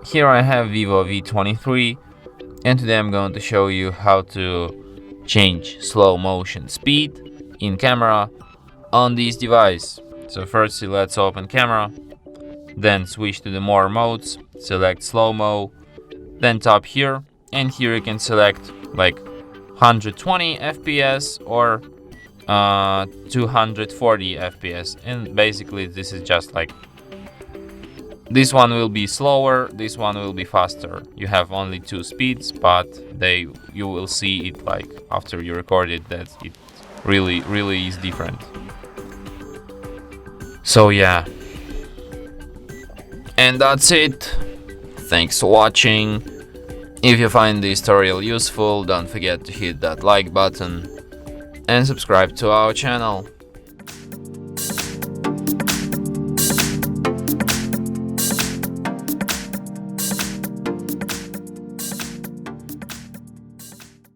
Here I have VIVO V23, and today I'm going to show you how to change slow motion speed in camera on this device. So firstly, let's open camera, then switch to the more modes, select slow-mo, then tap here, and here you can select like 120 FPS or 240 FPS, and basically this is just like this one will be slower, this one will be faster. You have only two speeds, but you will see it like after you record it that it really is different. So yeah, and that's it. Thanks for watching. If you find this tutorial useful, don't forget to hit that like button and subscribe to our channel.